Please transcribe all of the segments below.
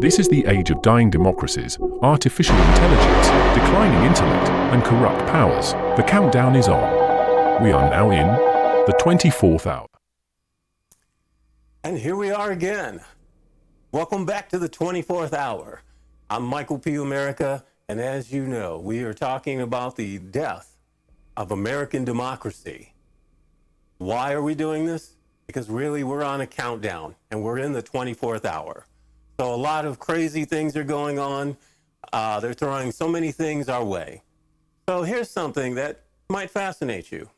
This is the age of dying democracies, artificial intelligence, declining intellect, and corrupt powers. The countdown is on. We are now in the 24th hour. And here we are again. Welcome back to the 24th hour. I'm Michael P. America, and as you know, we are talking about the death of American democracy. Why are we doing this? Because really we're on a countdown, and we're in the 24th hour. So a lot of crazy things are going on. They're throwing so many things our way. So here's something that might fascinate you.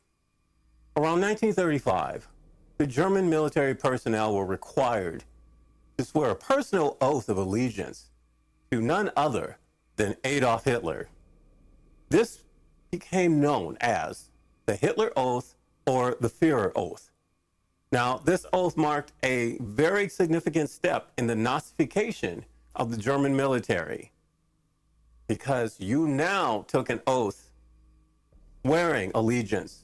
Around 1935, the German military personnel were required to swear a personal oath of allegiance to none other than Adolf Hitler. This became known as the Hitler Oath or the Führer Oath. Now, this oath marked a very significant step in the Nazification of the German military, because you now took an oath swearing allegiance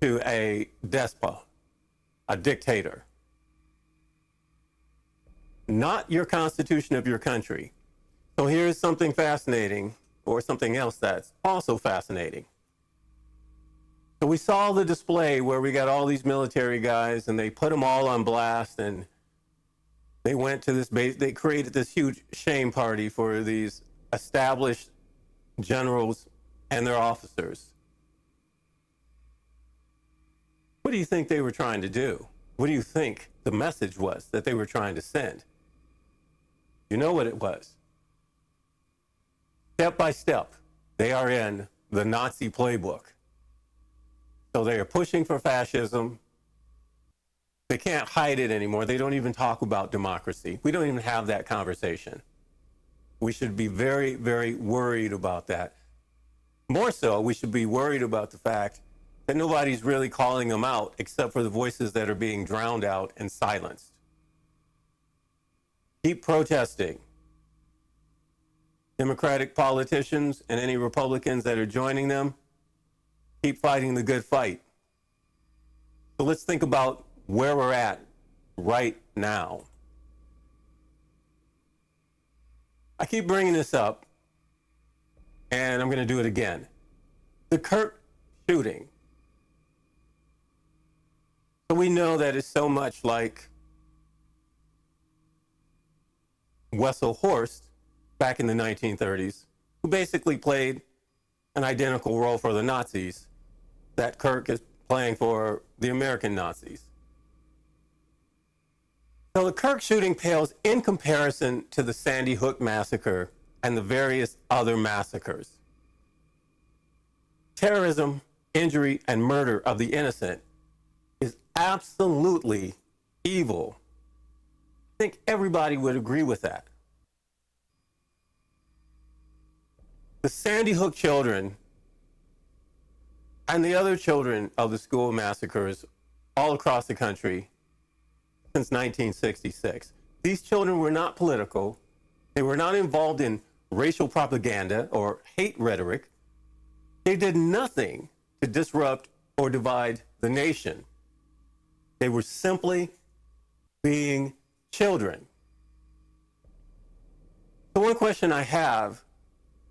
to a despot, a dictator. Not your constitution of your country. So here's something fascinating, or something else that's also fascinating. So we saw the display where we got all these military guys and they put them all on blast, and they went to this base. They created this huge shame party for these established generals and their officers. What do you think they were trying to do? What do you think the message was that they were trying to send? You know what it was. Step by step, they are in the Nazi playbook. So they are pushing for fascism. They can't hide it anymore. They don't even talk about democracy. We don't even have that conversation. We should be very, very worried about that. More so, we should be worried about the fact that nobody's really calling them out except for the voices that are being drowned out and silenced. Keep protesting. Democratic politicians and any Republicans that are joining them, keep fighting the good fight. So let's think about where we're at right now. I keep bringing this up, and I'm going to do it again. The Kirk shooting. So we know that it's so much like Wessel Horst back in the 1930s, who basically played an identical role for the Nazis that Kirk is playing for the American Nazis. So the Kirk shooting pales in comparison to the Sandy Hook massacre and the various other massacres. Terrorism, injury, and murder of the innocent is absolutely evil. I think everybody would agree with that. The Sandy Hook children and the other children of the school massacres all across the country since 1966. These children were not political. They were not involved in racial propaganda or hate rhetoric. They did nothing to disrupt or divide the nation. They were simply being children. The one question I have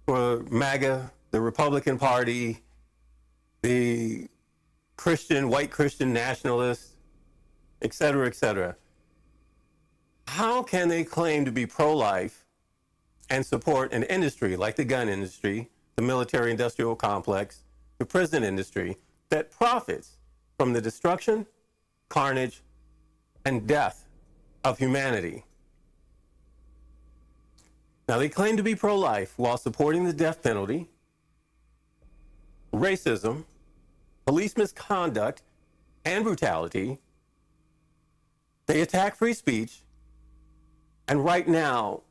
for MAGA, the Republican Party, the white Christian nationalists, et cetera, how can they claim to be pro-life and support an industry like the gun industry, the military-industrial complex, the prison industry, that profits from the destruction, carnage, and death of humanity? Now, they claim to be pro-life while supporting the death penalty, racism, police misconduct, and brutality. They attack free speech, and right now,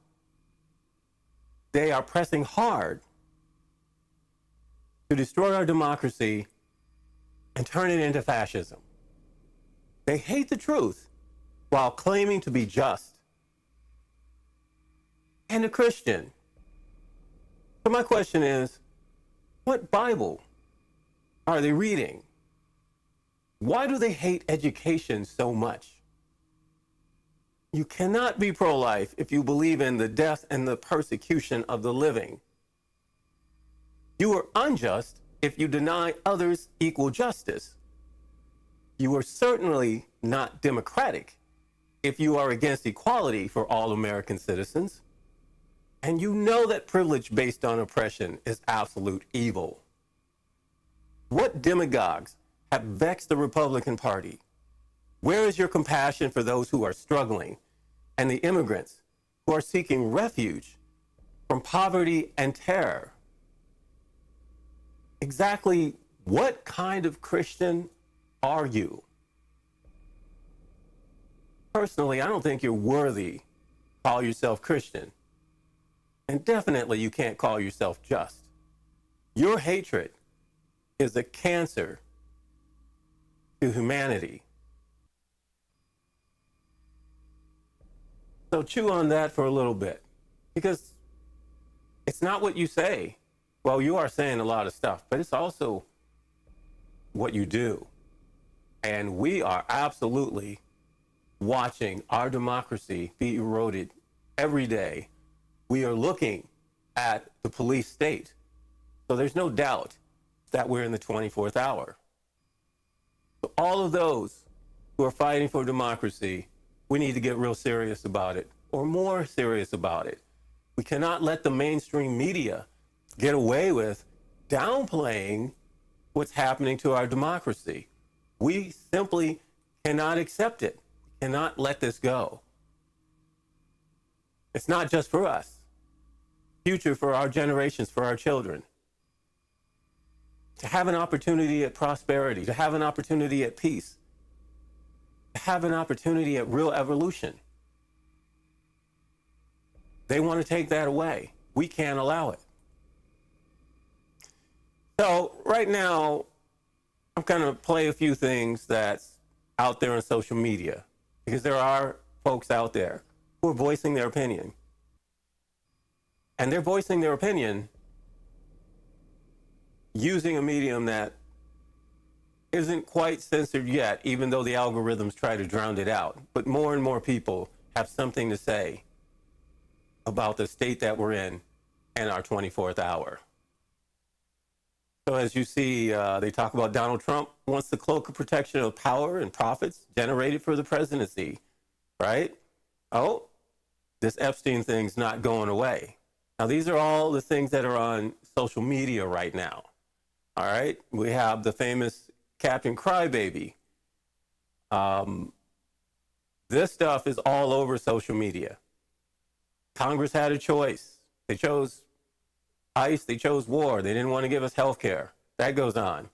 they are pressing hard to destroy our democracy and turn it into fascism. They hate the truth while claiming to be just and a Christian. So my question is, what Bible are they reading? Why do they hate education so much? You cannot be pro-life if you believe in the death and the persecution of the living. You are unjust if you deny others equal justice. You are certainly not democratic if you are against equality for all American citizens. And you know that privilege based on oppression is absolute evil. What demagogues have vexed the Republican Party? Where is your compassion for those who are struggling and the immigrants who are seeking refuge from poverty and terror? Exactly what kind of Christian are you? Personally, I don't think you're worthy to call yourself Christian. And definitely you can't call yourself just. Your hatred is a cancer to humanity. So chew on that for a little bit, because it's not what you say. Well, you are saying a lot of stuff, but it's also what you do. And we are absolutely watching our democracy be eroded every day. We are looking at the police state. So there's no doubt that we're in the 24th hour. So all of those who are fighting for democracy, we need to get real serious about it, or more serious about it. We cannot let the mainstream media get away with downplaying what's happening to our democracy. We simply cannot accept it, cannot let this go. It's not just for us, future for our generations, for our children. To have an opportunity at prosperity, to have an opportunity at peace, to have an opportunity at real evolution. They want to take that away. We can't allow it. So right now, I'm going to play a few things that's out there on social media, because there are folks out there who are voicing their opinion. And they're voicing their opinion using a medium that isn't quite censored yet, even though the algorithms try to drown it out. But more and more people have something to say about the state that we're in and our 24th hour. So as you see, they talk about Donald Trump wants the cloak of protection of power and profits generated for the presidency, right? Oh, this Epstein thing's not going away. Now, these are all the things that are on social media right now, all right? We have the famous Captain Crybaby. This stuff is all over social media. Congress had a choice. They chose ICE, they chose war. They didn't want to give us health care. That goes on.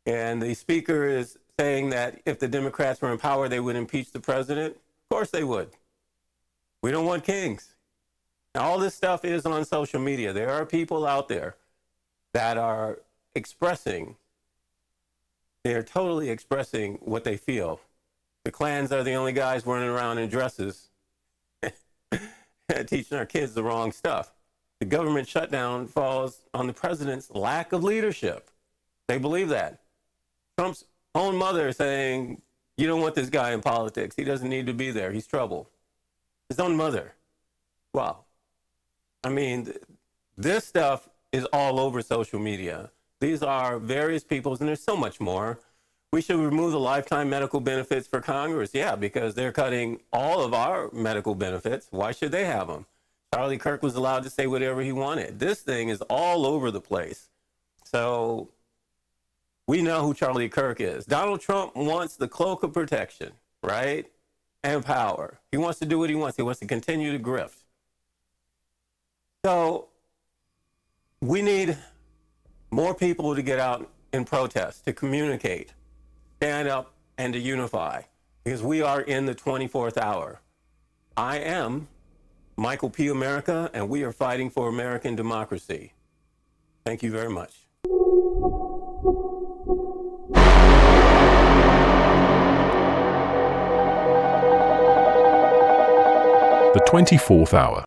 And the speaker is saying that if the Democrats were in power, they would impeach the president. Of course they would. We don't want kings. Now, all this stuff is on social media. There are people out there that are expressing, they're totally expressing what they feel. The Klans are the only guys running around in dresses teaching our kids the wrong stuff. The government shutdown falls on the president's lack of leadership. They believe that. Trump's own mother saying, you don't want this guy in politics. He doesn't need to be there. He's trouble. His own mother. Wow. I mean, this stuff is all over social media. These are various people's, and there's so much more. We should remove the lifetime medical benefits for Congress. Yeah, because they're cutting all of our medical benefits. Why should they have them? Charlie Kirk was allowed to say whatever he wanted. This thing is all over the place. So we know who Charlie Kirk is. Donald Trump wants the cloak of protection, right? And power. He wants to do what he wants. He wants to continue to grift. So we need more people to get out in protest, to communicate, stand up, and to unify, because we are in the 24th hour. I am Michael P. America, and we are fighting for American democracy. Thank you very much. The 24th hour.